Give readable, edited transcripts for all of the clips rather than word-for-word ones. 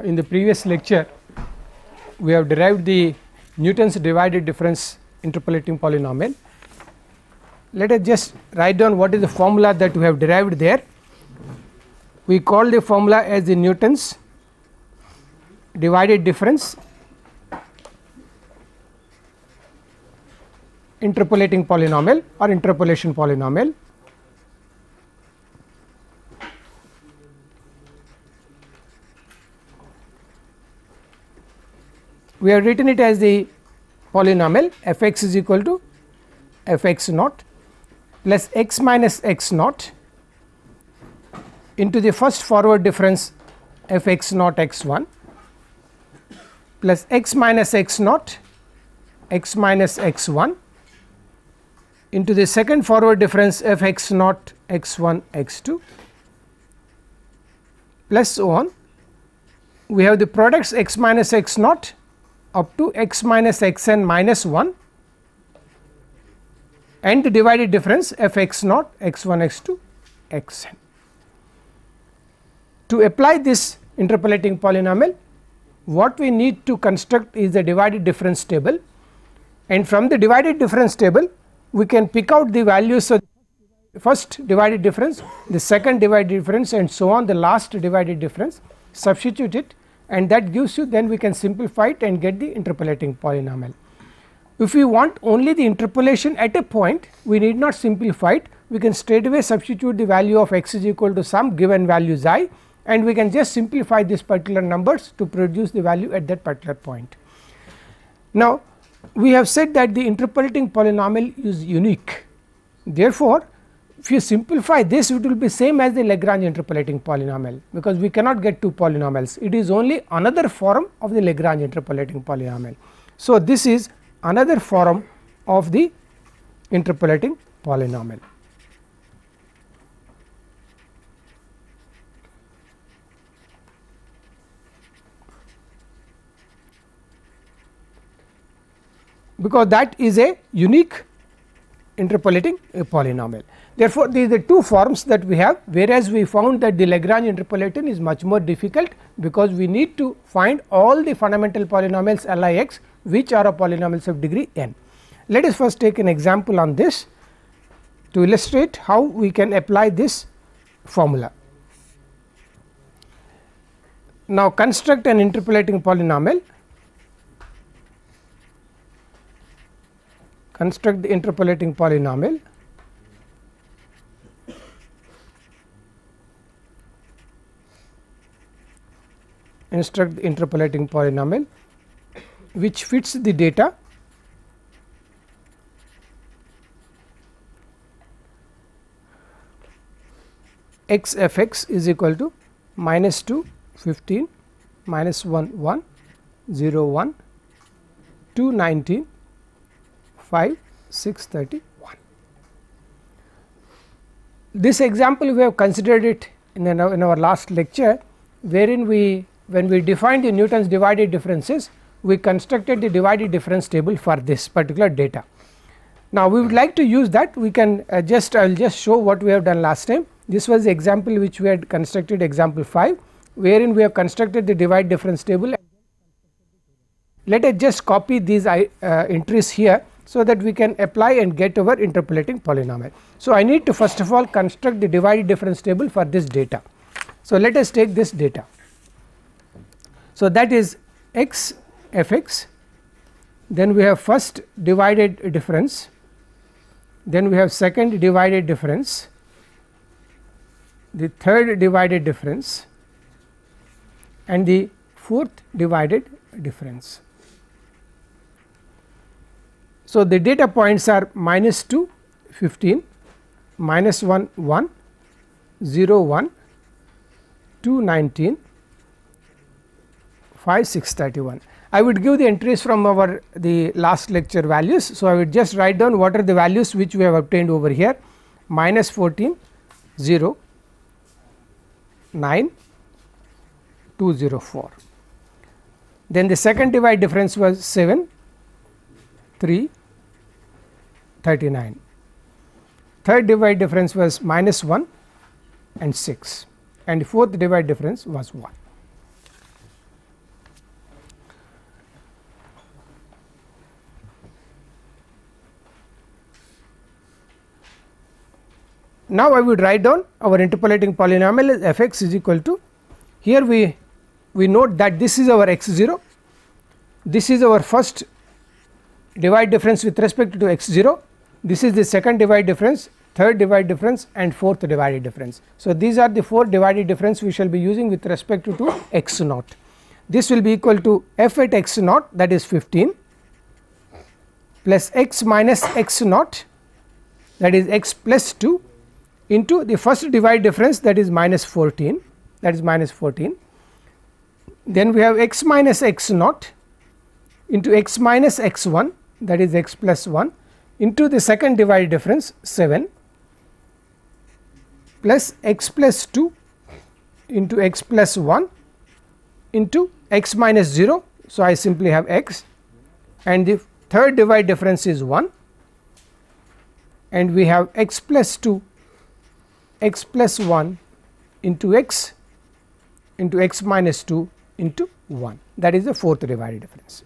In the previous lecture we have derived the Newton's divided difference interpolating polynomial. Let us just write down what is the formula that we have derived there. We call the formula as the Newton's divided difference interpolating polynomial or interpolation polynomial. We have written it as the polynomial f x is equal to f x naught plus x minus x naught into the first forward difference f x naught x 1 plus x minus x naught x minus x 1 into the second forward difference f x naught x 1 x 2 plus so on. We have the products x minus x naught up to x minus x n minus 1 and the divided difference f x naught x 1 x 2 x n. To apply this interpolating polynomial, what we need to construct is the divided difference table, and from the divided difference table we can pick out the values of the first divided difference, the second divided difference and so on, the last divided difference, substitute it, and that gives you, then we can simplify it and get the interpolating polynomial. If we want only the interpolation at a point, we need not simplify it, we can straight away substitute the value of x is equal to some given values I, and we can just simplify these particular numbers to produce the value at that particular point. Now we have said that the interpolating polynomial is unique, therefore if you simplify this, it will be same as the Lagrange interpolating polynomial, because we cannot get two polynomials, it is only another form of the Lagrange interpolating polynomial. So this is another form of the interpolating polynomial. Because that is a unique interpolating polynomial. Therefore, these are the two forms that we have, whereas we found that the Lagrange interpolating is much more difficult, because we need to find all the fundamental polynomials Lix which are of polynomials of degree n. Let us first take an example on this to illustrate how we can apply this formula. Now construct an interpolating polynomial. Construct the interpolating polynomial. Instruct the interpolating polynomial which fits the data x f x is equal to minus 2 15 minus 1 1 0 1 2 19 5 6 31. This example we have considered it in our last lecture, wherein when we defined the Newton's divided differences, we constructed the divided difference table for this particular data. Now we would like to use that, we can I will just show what we have done last time. This was the example which we had constructed, example 5, wherein we have constructed the divided difference table. Let us just copy these entries here, so that we can apply and get our interpolating polynomial. So I need to first of all construct the divided difference table for this data. So let us take this data. So that is x f x, then we have first divided difference, then we have second divided difference, the third divided difference and the fourth divided difference. So the data points are minus 2 15 minus 1 1 0 1 2 19 5 6 31. I would give the entries from the last lecture values. So I would just write down what are the values which we have obtained over here: minus 14 0 9 204. Then the second divide difference was 7 3 39. Third divide difference was minus 1 and 6, and the fourth divide difference was 1. Now I would write down our interpolating polynomial as f x is equal to, here we note that this is our x 0, this is our first divide difference with respect to x 0, this is the second divide difference, third divide difference and fourth divided difference. So, these are the 4 divided difference we shall be using with respect to x naught. This will be equal to f at x naught, that is 15, plus x minus x naught, that is x plus 2, into the first divide difference, that is minus 14, that is minus 14. Then we have x minus x naught into x minus x 1, that is x plus 1, into the second divided difference 7, plus x plus 2 into x plus 1 into x minus 0. So, I simply have x, and the third divide difference is 1, and we have x plus 2 x plus 1 into x minus 2 into 1, that is the fourth divided difference.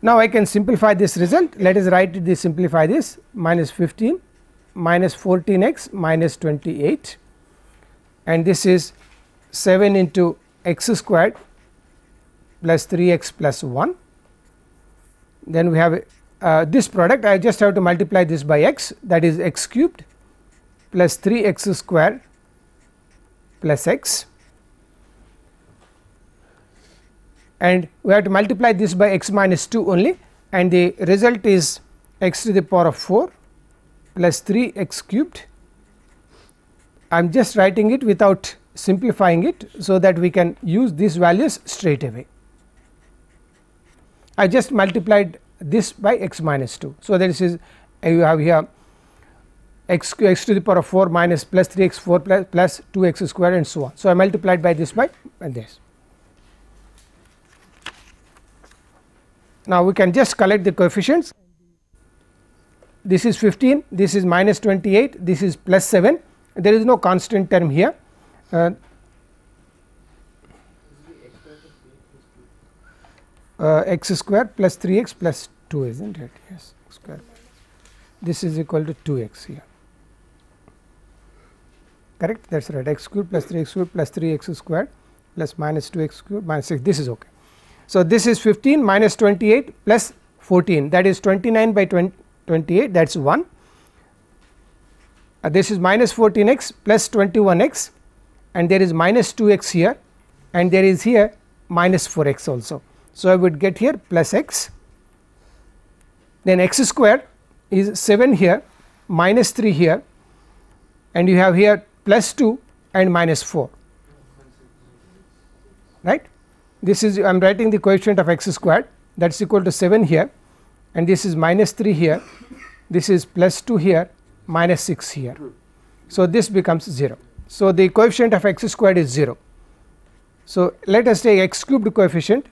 Now, I can simplify this result. Let us write this, simplify this, minus 15 minus 14 x minus 28, and this is 7 into x squared plus 3 x plus 1. Then we have this product, I just have to multiply this by x, that is x cubed plus 3 x squared plus x, and we have to multiply this by x minus 2 only, and the result is x to the power of 4 plus 3 x cubed. I am just writing it without simplifying it, so that we can use these values straight away. I just multiplied this by x minus 2. So, this is you have here x to the power of 4 minus plus 3 x 4 plus 2 x square and so on. So, I multiplied by this by this. Now, we can just collect the coefficients. This is 15, this is minus 28, this is plus 7, there is no constant term here. X square plus 3 x plus 2, is not it? Yes, x square. This is equal to 2 x here, correct, that is right, x cube plus 3 x cube plus 3 x square plus minus 2 x cube minus 6, this is okay. So, this is 15 minus 28 plus 14, that is 29 by 28, that is 1. This is minus 14 x plus 21 x, and there is minus 2 x here, and there is here minus 4 x also. So, I would get here plus x, then x square is 7 here, minus 3 here, and you have here plus 2 and minus 4, right. This is, I am writing the coefficient of x squared, that is equal to 7 here, and this is minus 3 here, this is plus 2 here, minus 6 here. So, this becomes 0. So, the coefficient of x squared is 0. So, let us take x cubed coefficient,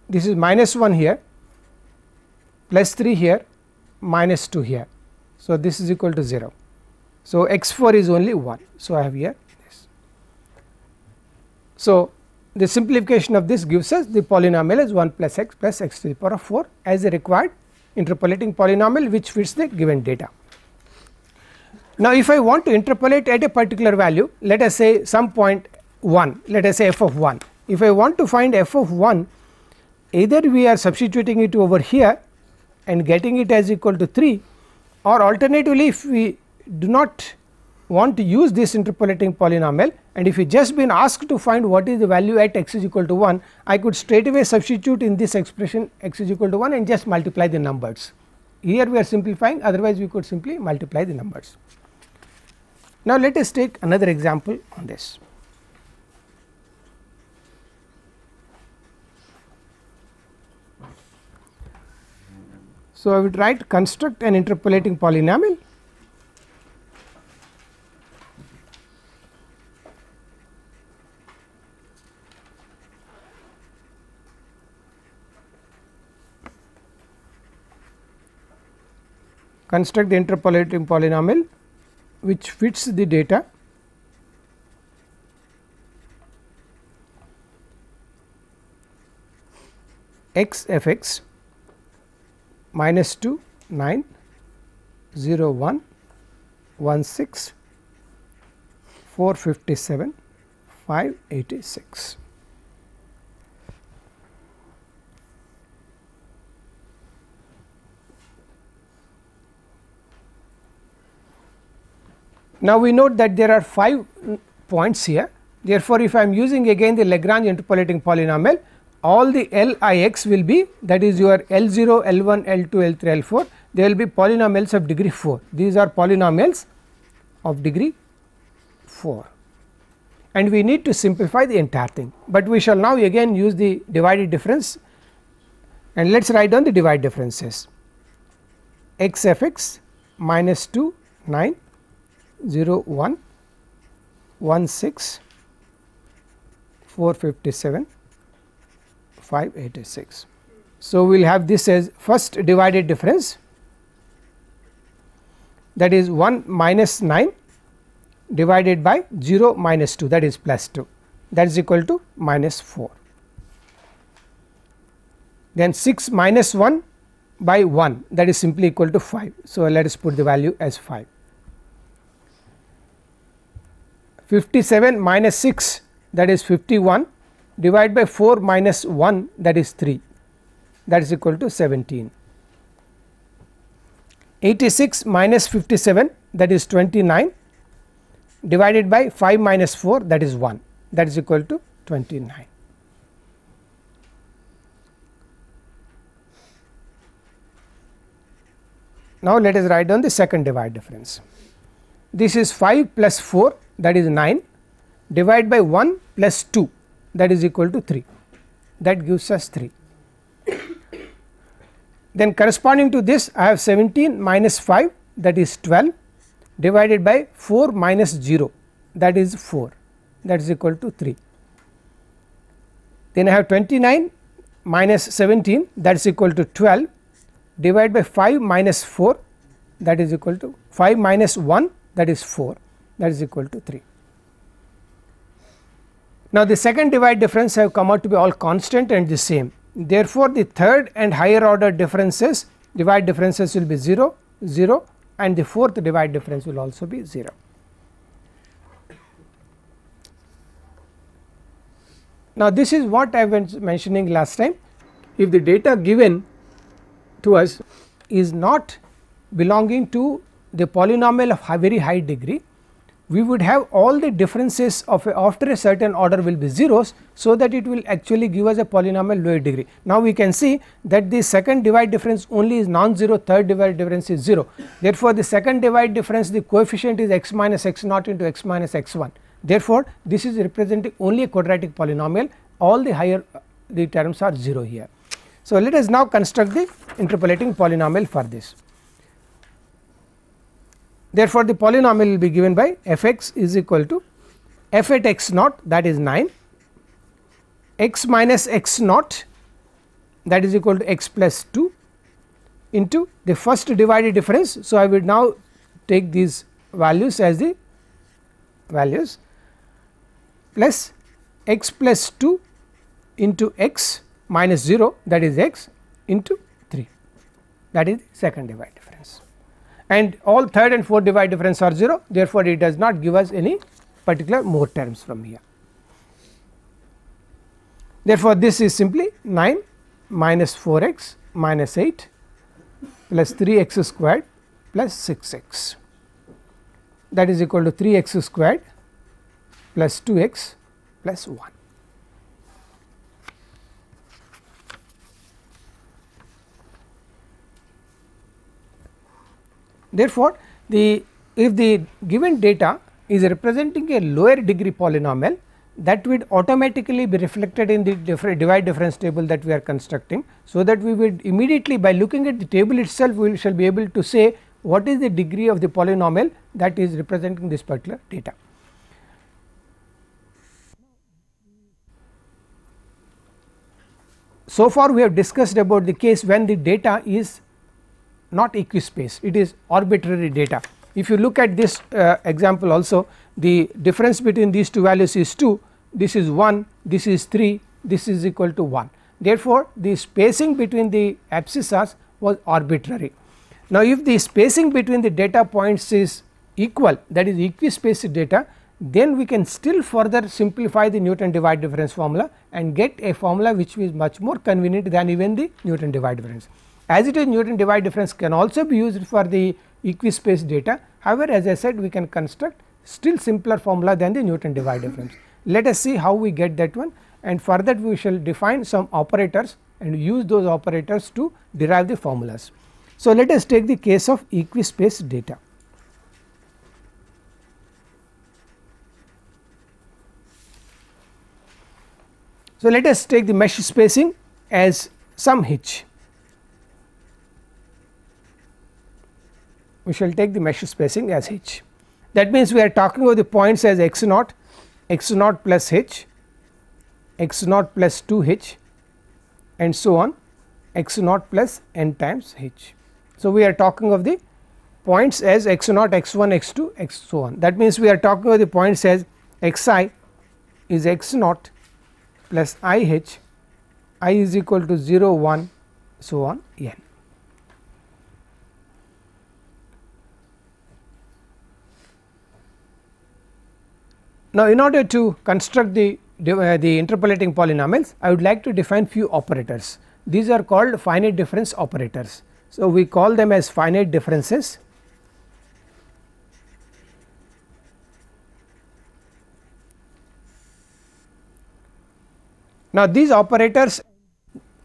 this is minus 1 here, plus 3 here, minus 2 here. So, this is equal to 0. So, x 4 is only 1. So, I have here this. So, the simplification of this gives us the polynomial as 1 plus x to the power of 4 as a required interpolating polynomial which fits the given data. Now, if I want to interpolate at a particular value, let us say some point 1, let us say f of 1. If I want to find f of 1, either we are substituting it over here and getting it as equal to 3, or alternatively if we do not want to use this interpolating polynomial, and if we just been asked to find what is the value at x is equal to 1, I could straight away substitute in this expression x is equal to 1 and just multiply the numbers. Here we are simplifying, otherwise we could simply multiply the numbers. Now, let us take another example on this. So, I would write construct an interpolating polynomial construct the interpolating polynomial which fits the data x f x -2, 9, 0, 1, 1, 6, 457, 586. Now, we note that there are 5 points here. Therefore, if I am using again the Lagrange interpolating polynomial, all the LIX will be, that is your L0, L1, L2, L3, L4, they will be polynomials of degree 4. These are polynomials of degree 4, and we need to simplify the entire thing, but we shall now again use the divided difference, and let us write down the divided differences. X f x minus 2, 9, 0, 1, 1, 6, 457, 586. So, we will have this as first divided difference, that is 1 minus 9 divided by 0 minus 2, that is plus 2, that is equal to minus 4. Then 6 minus 1 by 1, that is simply equal to 5. So, let us put the value as 5. 57 minus 6, that is 51, divided by 4 minus 1, that is 3, that is equal to 17. 86 minus 57, that is 29, divided by 5 minus 4, that is 1, that is equal to 29. Now, let us write down the second divide difference. This is 5 plus 4, that is 9, divided by 1 plus 2, that is equal to 3, that gives us 3. Then corresponding to this, I have 17 minus 5, that is 12, divided by 4 minus 0, that is 4, that is equal to 3. Then I have 29 minus 17, that is equal to 12, divided by 5 minus 4, that is equal to 5 minus 1, that is 4, that is equal to 3. Now, the second divide difference have come out to be all constant and the same. Therefore, the third and higher order differences, divide differences will be 0, 0, and the fourth divide difference will also be 0. Now, this is what I was mentioning last time. If the data given to us is not belonging to the polynomial of very high degree, we would have all the differences of after a certain order will be zeros, so that it will actually give us a polynomial lower degree. Now, we can see that the second divide difference only is non-zero, third divide difference is 0. Therefore, the second divide difference, the coefficient is x minus x naught into x minus x 1. Therefore, this is representing only a quadratic polynomial, all the higher the terms are 0 here. So, let us now construct the interpolating polynomial for this. Therefore, the polynomial will be given by f x is equal to f at x naught, that is 9, x minus x naught, that is equal to x plus 2, into the first divided difference. So, I will now take these values as the values, plus x plus 2 into x minus 0, that is x, into 3, that is second divide difference, and all third and fourth divide difference are 0. Therefore, it does not give us any particular more terms from here. Therefore, this is simply 9 minus 4 x minus 8 plus 3 x squared plus 6 x, that is equal to 3 x squared plus 2 x plus 1. Therefore, if the given data is representing a lower degree polynomial, that would automatically be reflected in the divide difference table that we are constructing. So, that we would immediately, by looking at the table itself, we shall be able to say what is the degree of the polynomial that is representing this particular data. So far, we have discussed about the case when the data is not equispaced, it is arbitrary data. If you look at this example also, the difference between these two values is 2, this is 1, this is 3, this is equal to 1. Therefore, the spacing between the abscissas was arbitrary. Now, if the spacing between the data points is equal, that is equispaced data, then we can still further simplify the Newton divide difference formula and get a formula which is much more convenient than even the Newton divide difference. As it is, Newton divide difference can also be used for the equispaced data. However, as I said, we can construct still simpler formula than the Newton divide difference. Let us see how we get that one, and for that we shall define some operators and use those operators to derive the formulas. So, let us take the case of equispaced data. So, let us take the mesh spacing as some h. We shall take the mesh spacing as h. That means, we are talking about the points as x naught plus h, x naught plus 2 h and so on, x naught plus n times h. So, we are talking of the points as x naught, x1, x2, x so on. That means, we are talking of the points as xi is x naught plus IH, I is equal to 0, 1, so on n. Now, in order to construct the interpolating polynomials, I would like to define few operators. These are called finite difference operators. So, we call them as finite differences. Now, these operators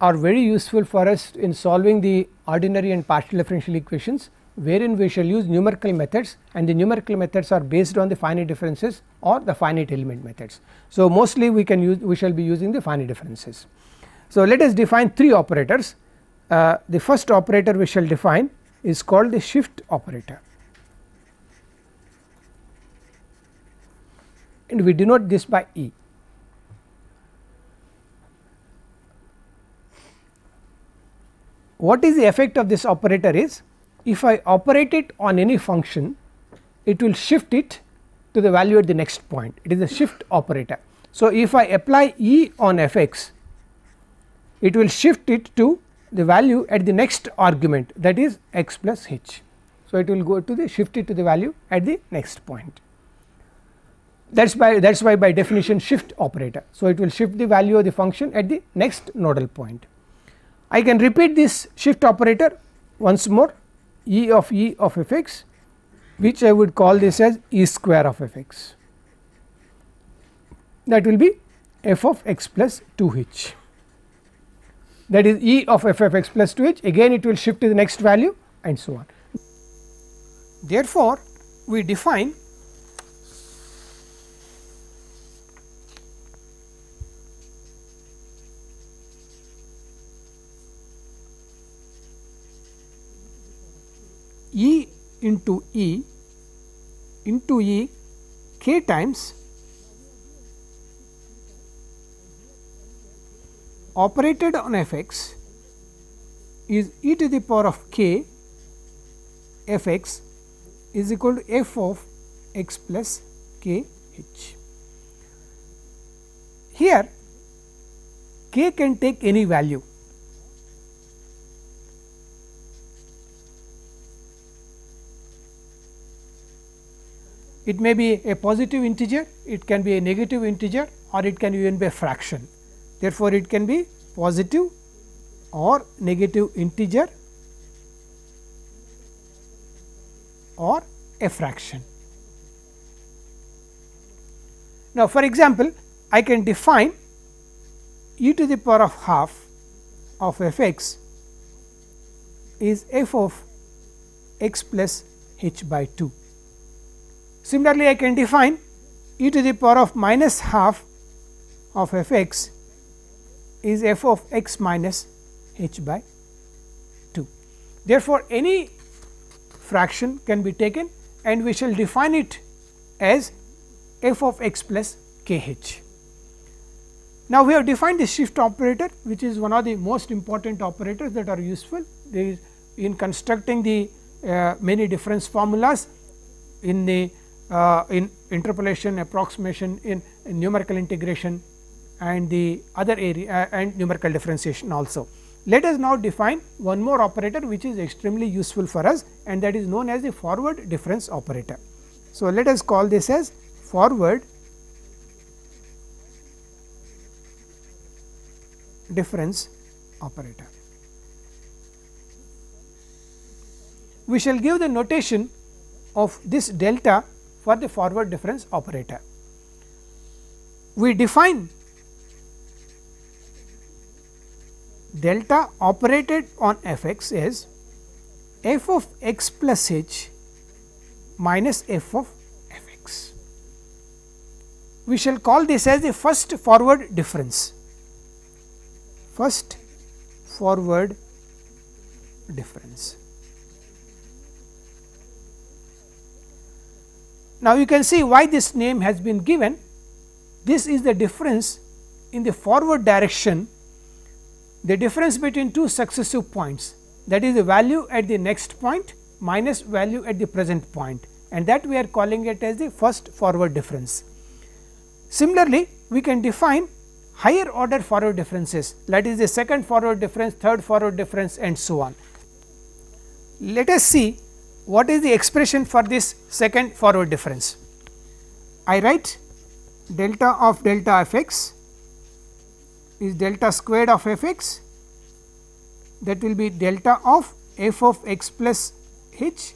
are very useful for us in solving the ordinary and partial differential equations, wherein we shall use numerical methods, and the numerical methods are based on the finite differences or the finite element methods. So, mostly we shall be using the finite differences. So, let us define three operators. The first operator we shall define is called the shift operator, and we denote this by E. What is the effect of this operator is, if I operate it on any function, it will shift it to the value at the next point. It is a shift operator. So, if I apply E on f x, it will shift it to the value at the next argument, that is x plus h. So, it will go to the shift it to the value at the next point. That is why by definition shift operator. So, it will shift the value of the function at the next nodal point. I can repeat this shift operator once more, E of f x, which I would call this as E square of f x, that will be f of x plus 2 h, that is E of f of x plus 2 h, again it will shift to the next value and so on. Therefore, we define E into E k times operated on f x is e to the power of k f x is equal to f of x plus k h. Here k can take any value. It may be a positive integer, it can be a negative integer, or it can even be a fraction. Therefore, it can be positive or negative integer or a fraction. Now, for example, I can define e to the power of half of f x is f of x plus h by 2. Similarly, I can define e to the power of minus half of f x is f of x minus h by 2. Therefore, any fraction can be taken and we shall define it as f of x plus k h. Now, we have defined the shift operator, which is one of the most important operators that are useful in constructing the many difference formulas in the in interpolation, approximation, in numerical integration and the other area and numerical differentiation also. Let us now define one more operator which is extremely useful for us, and that is known as the forward difference operator. So, let us call this as forward difference operator. We shall give the notation of this delta for the forward difference operator. We define delta operated on f x as f of x plus h minus f of f x. We shall call this as the first forward difference. First forward difference. Now, you can see why this name has been given. This is the difference in the forward direction, the difference between two successive points, that is the value at the next point minus value at the present point, and that we are calling it as the first forward difference. Similarly, we can define higher order forward differences, that is the second forward difference, third forward difference, and so on. Let us see what is the expression for this second forward difference. I write delta of delta f x is delta squared of f x, that will be delta of f of x plus h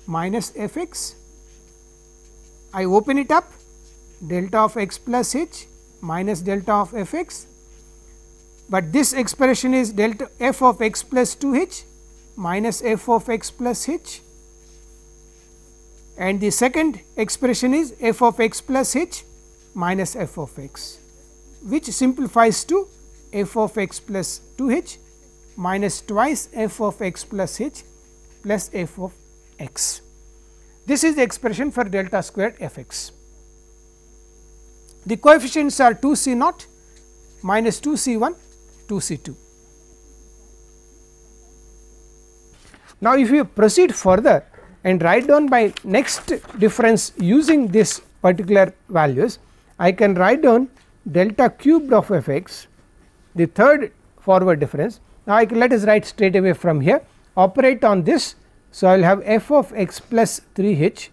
minus f x. I open it up, delta of x plus h minus delta of f x, but this expression is delta f of x plus 2 h minus f of x plus h, and the second expression is f of x plus h minus f of x, which simplifies to f of x plus 2 h minus twice f of x plus h plus f of x. This is the expression for delta squared f x. The coefficients are 2 c naught minus 2 c 1, 2 c 2. Now, if you proceed further and write down by next difference using this particular values, I can write down delta cubed of f x, the third forward difference. Now, let us write straight away from here, operate on this. So, I will have f of x plus 3 h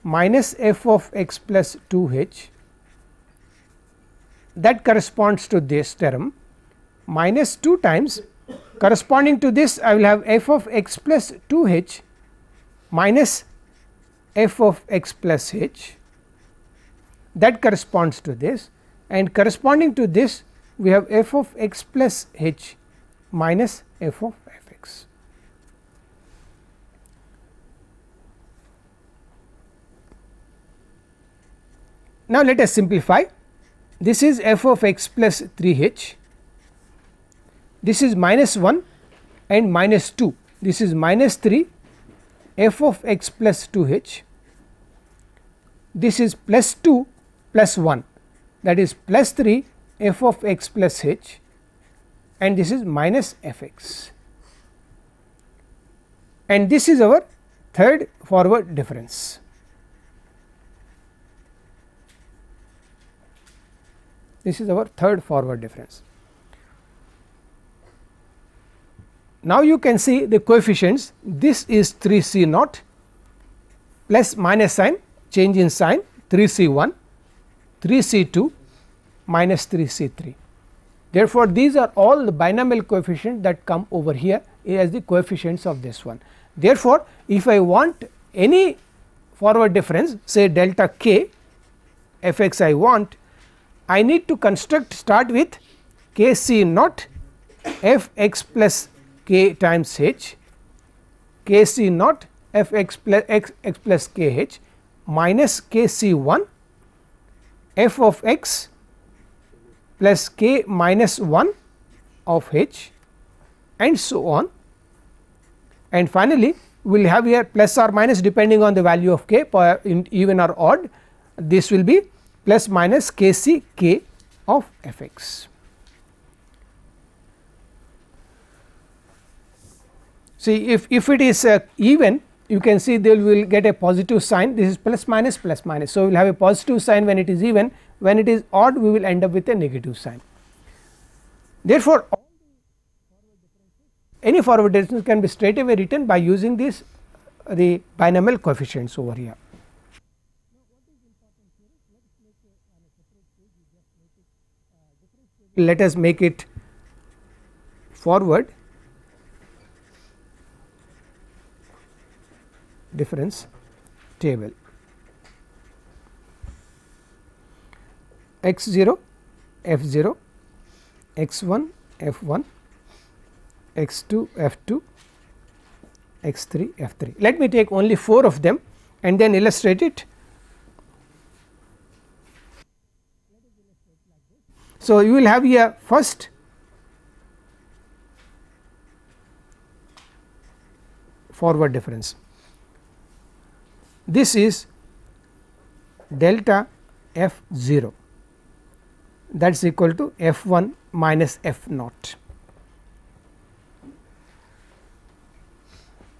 minus f of x plus 2 h, that corresponds to this term, minus 2 times corresponding to this I will have f of x plus 2 h minus f of x plus h, that corresponds to this, and corresponding to this we have f of x plus h minus f of f x. Now, let us simplify. This is f of x plus 3 h, this is minus 1 and minus 2, this is minus 3 f of x plus 2 h, this is plus 2 plus 1, that is plus 3 f of x plus h, and this is minus f x, and this is our third forward difference. This is our third forward difference. Now, you can see the coefficients, this is 3 c naught plus minus sign, change in sign, 3 c 1, 3 c 2 minus 3 c 3. Therefore, these are all the binomial coefficients that come over here as the coefficients of this one. Therefore, if I want any forward difference, say delta k f x I want, I need to construct start with k c naught f x plus k times h, k c naught f x plus k h minus k c 1 f of x plus k minus 1 of h, and so on, and finally, we will have here plus or minus depending on the value of k, in even or odd, this will be plus minus k c k of f x. See, if it is even, you can see they will get a positive sign, this is plus minus plus minus. So, we will have a positive sign when it is even, when it is odd we will end up with a negative sign. Therefore, all the any forward difference can be straight away written by using this the binomial coefficients over here. Let us make it forward difference table. X 0 f 0, x 1 f 1, x 2 f 2, x 3 f 3. Let me take only 4 of them and then illustrate it. So, you will have here first forward difference. This is delta f 0, that is equal to f 1 minus f naught.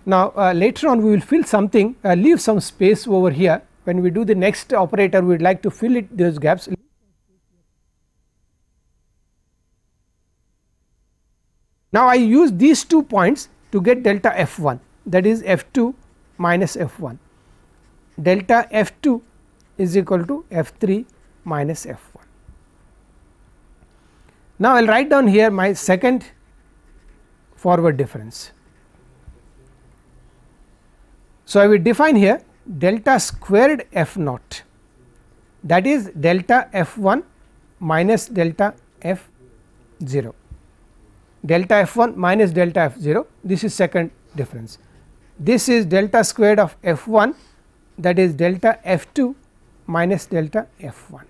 Now, later on we will fill something, leave some space over here. When we do the next operator, we would like to fill it those gaps. Now, I use these 2 points to get delta f 1, that is f 2 minus f 1. Delta f 2 is equal to f 3 minus f 1. Now, I will write down here my second forward difference. So, I will define here delta squared f naught, that is delta f 1 minus delta f 0. Delta f 1 minus delta f 0, this is second difference. This is delta squared of f 1, that is delta f 2 minus delta f 1.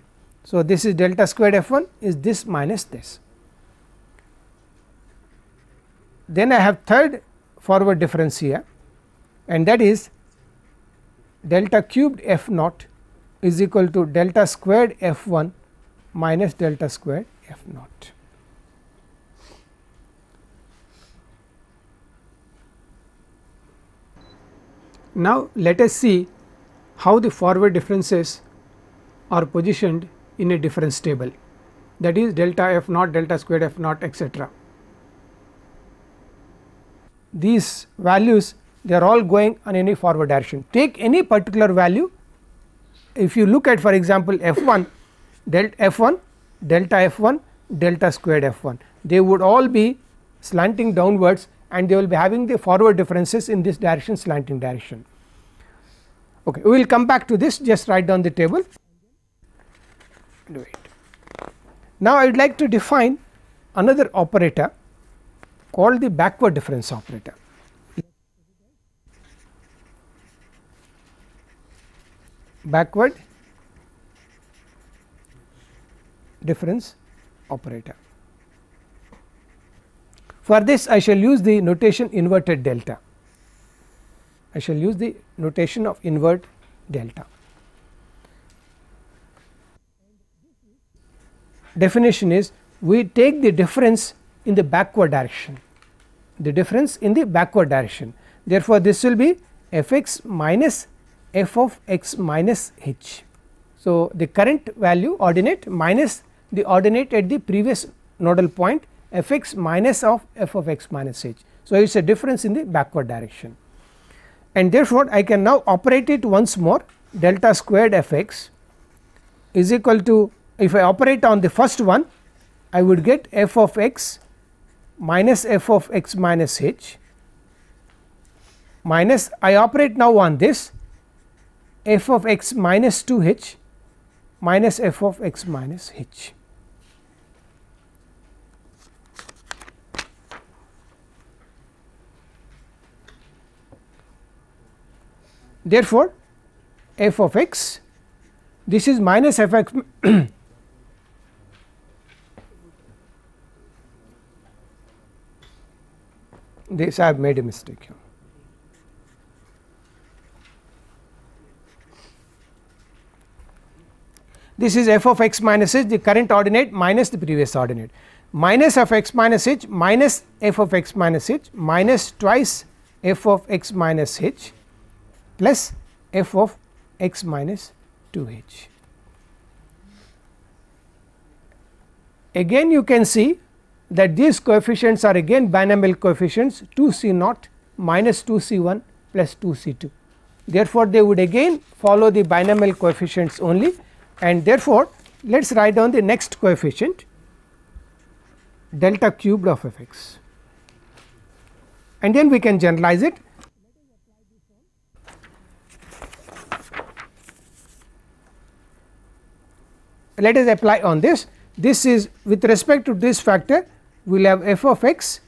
So, this is delta squared f 1 is this minus this. Then I have third forward difference here, and that is delta cubed f naught is equal to delta squared f 1 minus delta squared f naught. Now, let us see how the forward differences are positioned in a difference table, that is delta f naught, delta squared f naught, etc. These values, they are all going on any forward direction. Take any particular value. If you look at, for example, f 1, delta f 1, delta f 1, delta squared f 1, they would all be slanting downwards and they will be having the forward differences in this direction, slanting direction. Okay, we will come back to this, just write down the table. Do it. Now, I would like to define another operator called the backward difference operator. Backward difference operator. For this, I shall use the notation inverted delta. I shall use the notation of invert delta. Definition is, we take the difference in the backward direction, the difference in the backward direction. Therefore, this will be f x minus f of x minus h. So, the current value ordinate minus the ordinate at the previous nodal point f x minus of f of x minus h. So, it is a difference in the backward direction, and therefore, I can now operate it once more. Delta squared f x is equal to, if I operate on the first one, I would get f of x minus f of x minus h minus, I operate now on this, f of x minus 2 h minus f of x minus h. Therefore, f of x, this is minus f x this I have made a mistake here. This is f of x minus h, the current ordinate minus the previous ordinate, minus f x minus h minus f of x minus h minus twice f of x minus h plus f of x minus 2 h. Again you can see that these coefficients are again binomial coefficients 2 C naught minus 2 C 1 plus 2 C 2. Therefore, they would again follow the binomial coefficients only, and therefore, let us write down the next coefficient delta cubed of f x, and then we can generalize it. Let us apply on this. This is with respect to this factor, we will have f of x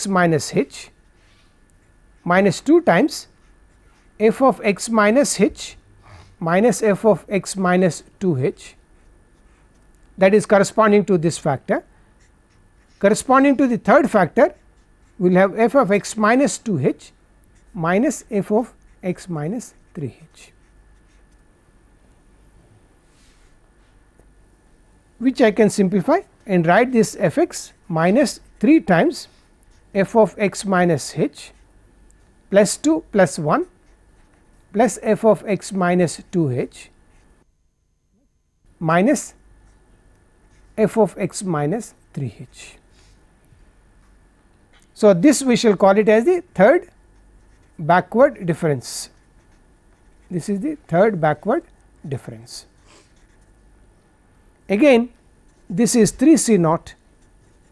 minus h minus 2 times f of x minus h minus f of x minus 2 h, that is corresponding to this factor. Corresponding to the third factor, we will have f of x minus 2 h minus f of x minus 3 h, which I can simplify and write this f x minus 3 times f of x minus h plus 2 plus 1 plus f of x minus 2 h minus f of x minus 3 h. So, this we shall call it as the third backward difference. This is the third backward difference. Again this is 3 C naught,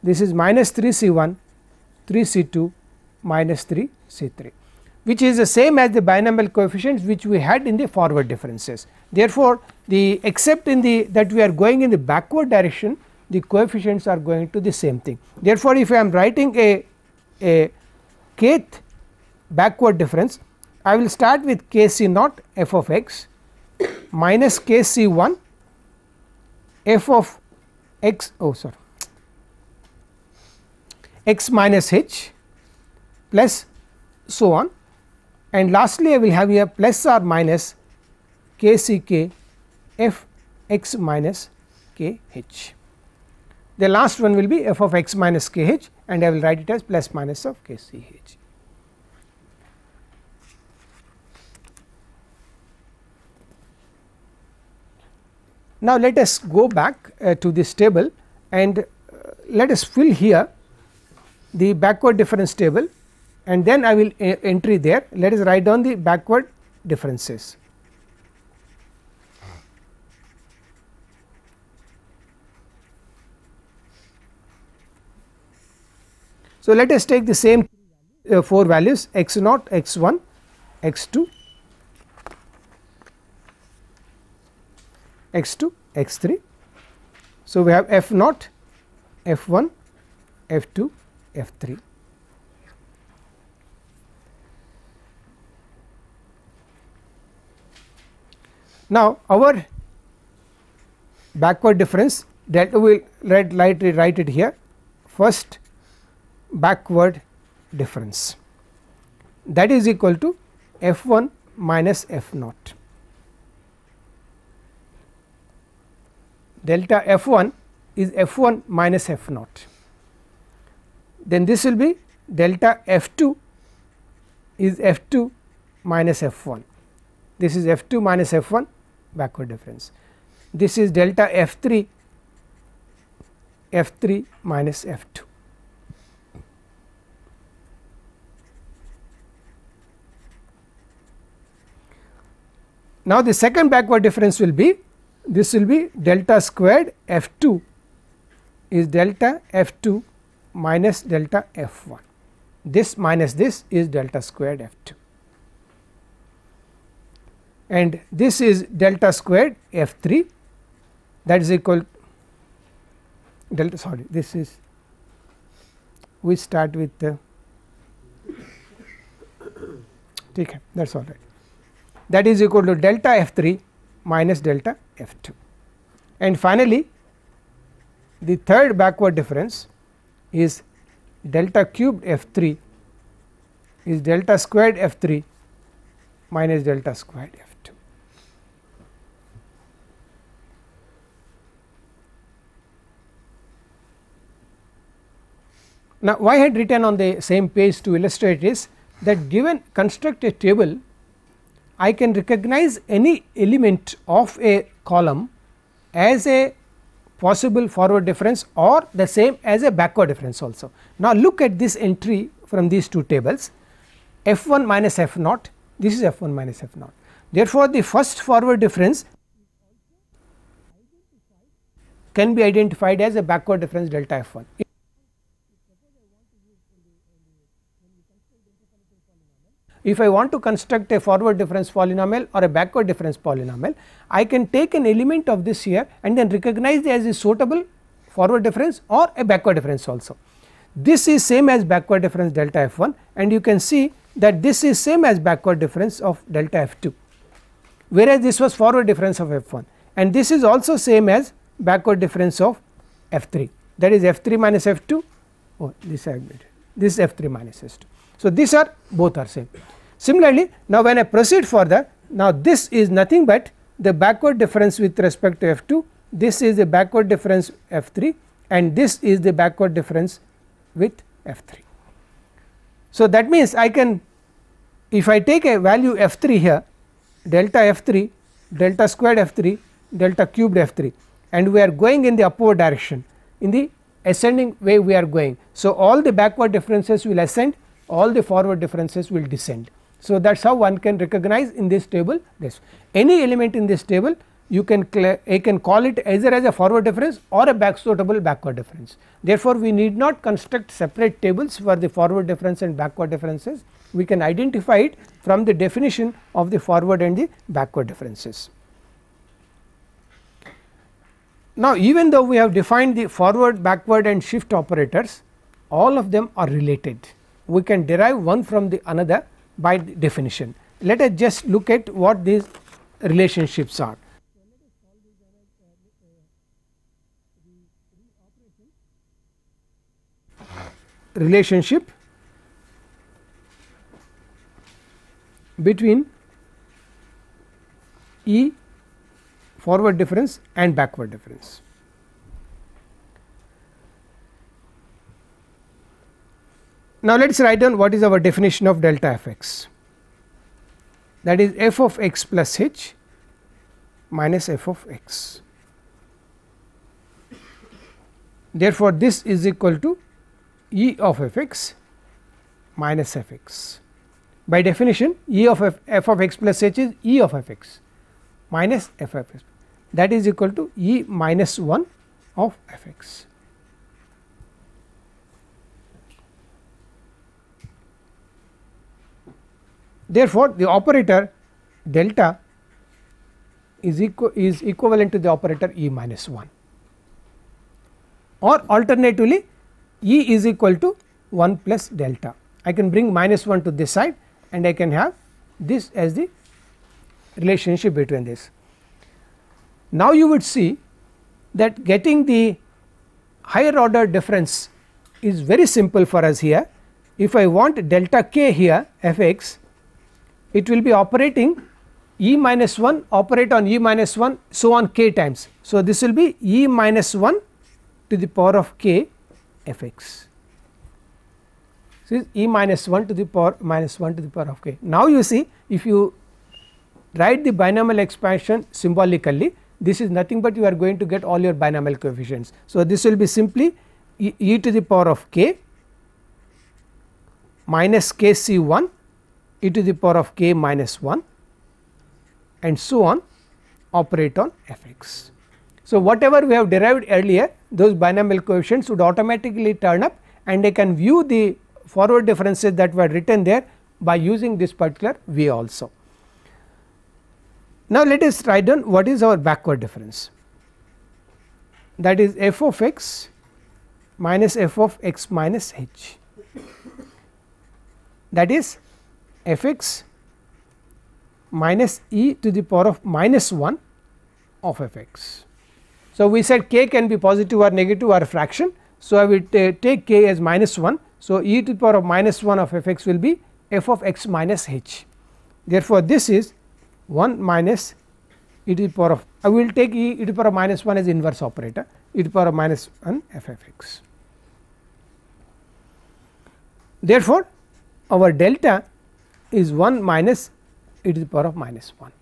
this is minus 3 C 1, 3 C 2 minus 3 C 3, which is the same as the binomial coefficients which we had in the forward differences. Therefore, the except in the that we are going in the backward direction, the coefficients are going to the same thing. Therefore, if I am writing a kth backward difference, I will start with k C naught f of x minus k C 1 f of x x minus h plus so on, and lastly I will have here plus or minus k C k f x minus k h. The last one will be f of x minus k h, and I will write it as plus minus of k C h. Now, let us go back to this table and let us fill here the backward difference table, and then I will entry there. Let us write down the backward differences. So, let us take the same 4 values x naught, x 1, x 2, x 2, x 3. So, we have f naught, f 1, f 2, f 3. Now, our backward difference that we will write it here, first backward difference, that is equal to f 1 minus f naught. Delta f 1 is f 1 minus f naught, then this will be delta f 2 is f 2 minus f 1, this is f 2 minus f 1 backward difference, this is delta f 3 minus f 2. Now, the second backward difference will be, this will be delta squared f 2 is delta f 2 minus delta f 1, this minus this is delta squared f 2, and this is delta squared f 3, that is equal delta, sorry, this is, we start with the okay, that is all right, that is equal to delta f 3 minus delta f 2, and finally the third backward difference is delta cubed f 3 is delta squared f 3 minus delta squared f 2. Now, why I had written on the same page to illustrate is that given construct a table, I can recognize any element of a column as a possible forward difference or the same as a backward difference also. Now look at this entry from these two tables, f1 minus f0, this is f1 minus f0. Therefore, the first forward difference can be identified as a backward difference delta f1. If I want to construct a forward difference polynomial or a backward difference polynomial, I can take an element of this here and then recognize it as a suitable forward difference or a backward difference also. This is same as backward difference delta f1, and you can see that this is same as backward difference of delta f2, whereas this was forward difference of f1, and this is also same as backward difference of f3, that is f3 minus f2, oh this is f3 minus s2. So, these are both are same. Similarly, now when I proceed further, now this is nothing but the backward difference with respect to f2, this is the backward difference f3, and this is the backward difference with f3. So, that means I can, if I take a value f3 here, delta f3, delta squared f3, delta cubed f3, and we are going in the upward direction, in the ascending way we are going. So, all the backward differences will ascend, all the forward differences will descend. So, that is how one can recognize in this table this. Any element in this table you can call it either as a forward difference or a suitable backward difference. Therefore, we need not construct separate tables for the forward difference and backward differences, we can identify it from the definition of the forward and the backward differences. Now, even though we have defined the forward, backward and shift operators, all of them are related. We can derive one from the another by the definition. Let us just look at what these relationships are. Relationship between E forward difference and backward difference. Now, let us write down what is our definition of delta f x, that is f of x plus h minus f of x. Therefore, this is equal to E of f x minus f x. By definition, E of f of x plus h is E of f x minus f of x, that is equal to E minus 1 of f x. Therefore, the operator delta is equivalent to the operator E minus 1, or alternatively E is equal to 1 plus delta. I can bring minus 1 to this side and I can have this as the relationship between this. Now, you would see that getting the higher order difference is very simple for us here. If I want delta k here f x, it will be operating E minus 1 operate on E minus 1 so on k times. So, this will be E minus 1 to the power of k f x. So, is E minus 1 to the power minus 1 to the power of k. Now, you see if you write the binomial expansion symbolically, this is nothing but you are going to get all your binomial coefficients. So, this will be simply e to the power of k minus k c 1 e to the power of k minus 1 and so on operate on f x. So, whatever we have derived earlier, those binomial coefficients would automatically turn up and I can view the forward differences that were written there by using this particular way also. Now, let us write down what is our backward difference, that is f of x minus f of x minus h, that is f x minus e to the power of minus 1 of f x. So, we said k can be positive or negative or a fraction. So, I will take k as minus 1. So, e to the power of minus 1 of f x will be f of x minus h. Therefore, this is 1 minus e to the power of, I will take e to the power of minus 1 as inverse operator, e to the power of minus 1 f of x. Therefore, our delta is 1 minus e to the power of minus 1.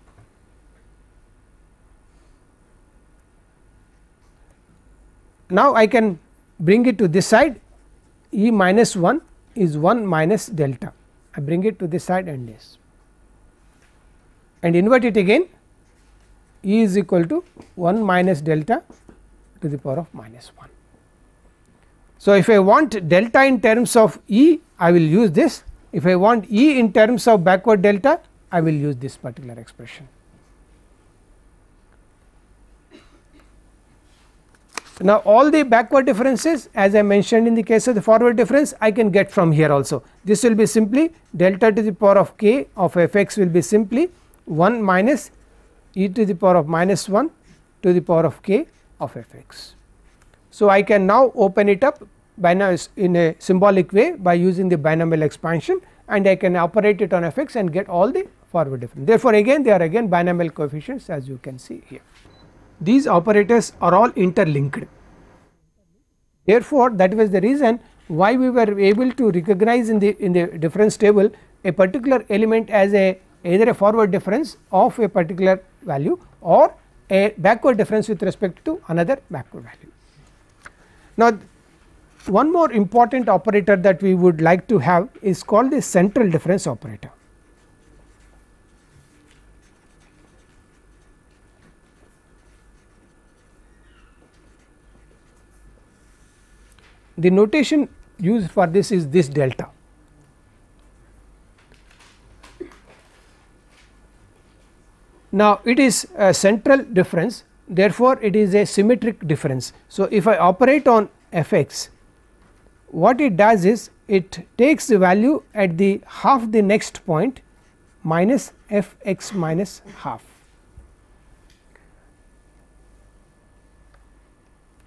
Now I can bring it to this side, E minus 1 is 1 minus delta, I bring it to this side and this, and invert it again, E is equal to 1 minus delta to the power of minus 1. So, if I want delta in terms of E, I will use this. If I want E in terms of backward delta, I will use this particular expression. Now, all the backward differences, as I mentioned in the case of the forward difference, I can get from here also. This will be simply delta to the power of k of f x will be simply 1 minus e to the power of minus 1 to the power of k of f x. So, I can now open it up in a symbolic way by using the binomial expansion, and I can operate it on f x and get all the forward difference. Therefore, again they are again binomial coefficients, as you can see here. These operators are all interlinked. Therefore, that was the reason why we were able to recognize in the difference table a particular element as either a forward difference of a particular value or a backward difference with respect to another backward value. Now, one more important operator that we would like to have is called the central difference operator. The notation used for this is this delta. Now, it is a central difference, therefore, it is a symmetric difference. So, if I operate on f x, what it does is it takes the value at the half the next point minus f x minus half.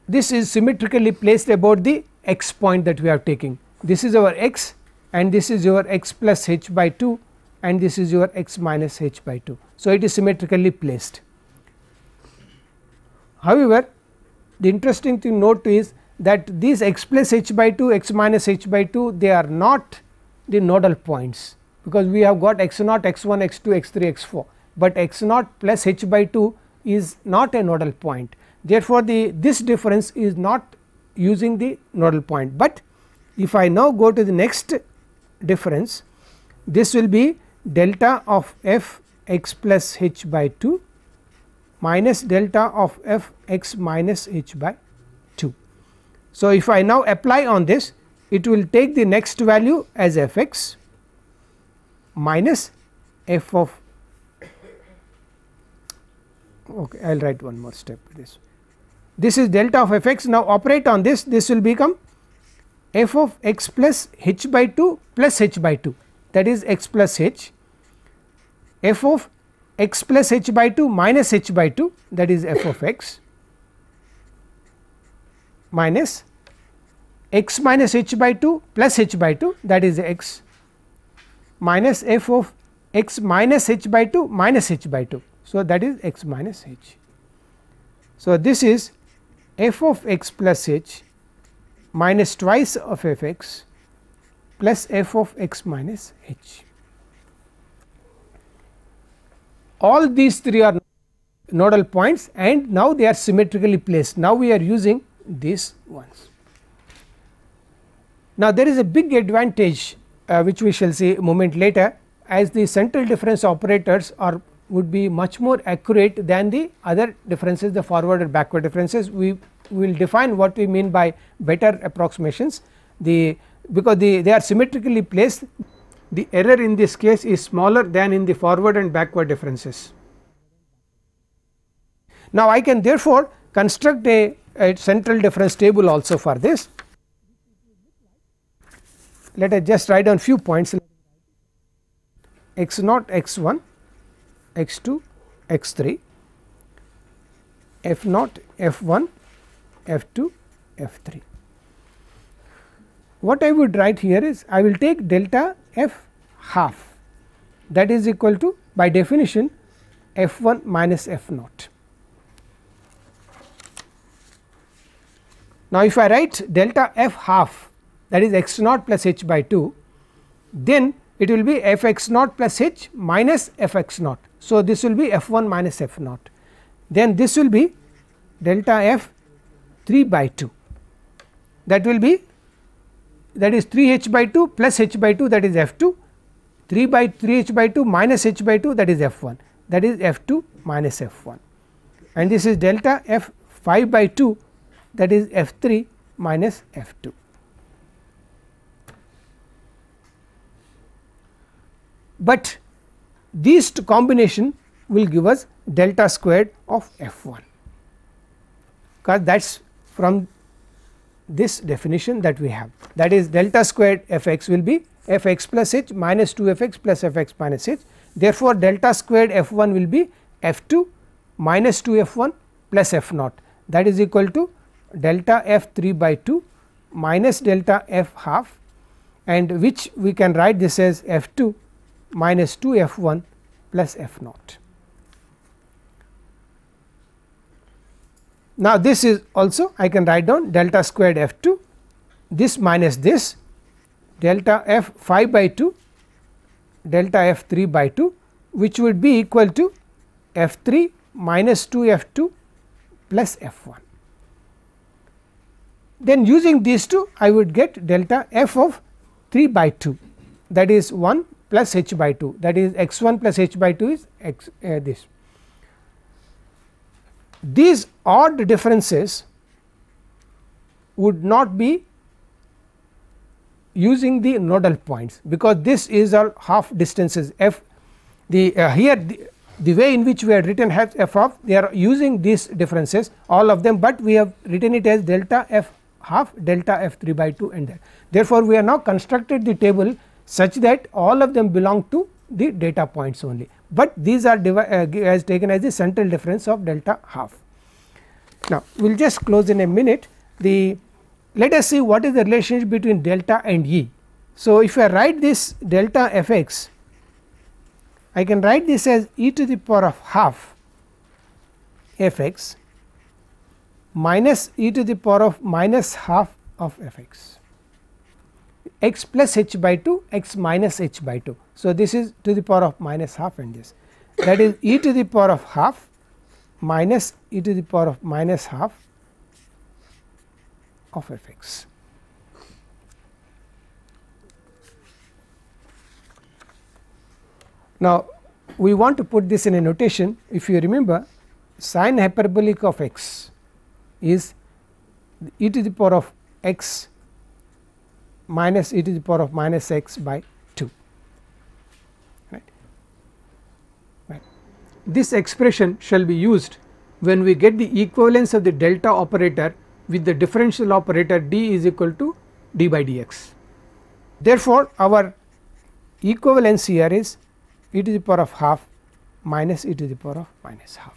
This is symmetrically placed about the x point that we are taking. This is our x and this is your x plus h by 2 and this is your x minus h by 2. So, it is symmetrically placed. However, the interesting thing note is that these x plus h by 2, x minus h by 2, they are not the nodal points, because we have got x 0, x 1, x 2, x 3, x 4, but x 0 plus h by 2 is not a nodal point. Therefore, this difference is not using the nodal point, but if I now go to the next difference, this will be delta of f x plus h by 2 minus delta of f x minus h by 2. So, if I now apply on this, it will take the next value as f x minus f of, okay, I will write one more step with this. This is delta of f x. Now, operate on this, this will become f of x plus h by 2 plus h by 2, that is x plus h, f of x plus h by 2 minus h by 2, that is f of x, minus x minus h by 2 plus h by 2, that is x, minus f of x minus h by 2 minus h by 2. So, that is x minus h. So, this is f of x plus h minus twice of f x plus f of x minus h. All these three are nodal points and now they are symmetrically placed. Now, we are using these ones. Now, there is a big advantage which we shall see a moment later, as the central difference operators would be much more accurate than the other differences, the forward and backward differences. We will define what we mean by better approximations. Because they are symmetrically placed, the error in this case is smaller than in the forward and backward differences. Now, I can therefore construct a central difference table also for this. Let us just write down few points: x 0, x 1, x 2, x 3, f 0, f 1, f 2, f 3. What I would write here is, I will take delta f half, that is equal to, by definition, f 1 minus f 0. Now, if I write delta f half, that is x 0 plus h by 2, then it will be f x 0 plus h minus f x 0. So, this will be f 1 minus f 0. Then this will be delta f 3 by 2, that will be, that is 3 h by 2 plus h by 2, that is f 2, 3 by 3 h by 2 minus h by 2, that is f 1, that is f 2 minus f 1, and this is delta f 5 by 2, that is f 3 minus f 2. But these two combination will give us delta squared of f 1, because that is from this definition that we have, that is delta squared f x will be f x plus h minus 2 f x plus f x minus h. Therefore, delta squared f 1 will be f 2 minus 2 f 1 plus f naught, that is equal to delta f 3 by 2 minus delta f half, and which we can write this as f 2 minus 2 f 1 plus f naught. Now, this is also I can write down delta squared f 2, this minus this, delta f 5 by 2 delta f 3 by 2, which would be equal to f 3 minus 2 f 2 plus f 1. Then using these two I would get delta f of 3 by 2, that is 1 plus h by 2, that is x 1 plus h by 2 is x this. These odd differences would not be using the nodal points, because this is all half distances f, the here the way in which we have written f of, they are using these differences all of them, but we have written it as delta f half delta f 3 by 2 and that. Therefore, we have now constructed the table such that all of them belong to the data points only, but these are as taken as the central difference of delta half. Now, we will just close in a minute. Let us see what is the relationship between delta and E. So, if I write this delta f x, I can write this as e to the power of half f x minus e to the power of minus half of f x, x plus h by 2 x minus h by 2. So, this is to the power of minus half, and this, that is e to the power of half minus e to the power of minus half of f x. Now, we want to put this in a notation. If you remember, sine hyperbolic of x is e to the power of x minus e to the power of minus x by 2, right. This expression shall be used when we get the equivalence of the delta operator with the differential operator d is equal to d by dx. Therefore, our equivalence here is e to the power of half minus e to the power of minus half,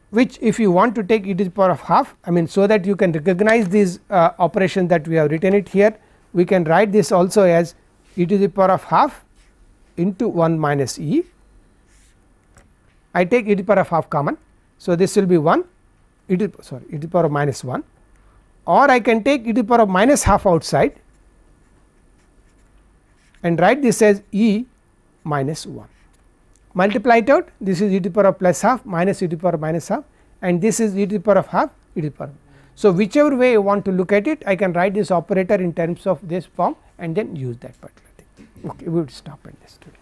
which if you want to take e to the power of half, I mean, so that you can recognize these operations that we have written it here, we can write this also as e to the power of half into 1 minus e. I take e to the power of half common. So, this will be 1 e to the power of minus 1, or I can take e to the power of minus half outside and write this as e minus 1, multiply it out, this is e to the power of plus half minus e to the power of minus half, and this is e to the power of half e to the power of. So, whichever way you want to look at it, I can write this operator in terms of this form and then use that particular thing. Okay, we would stop at this today.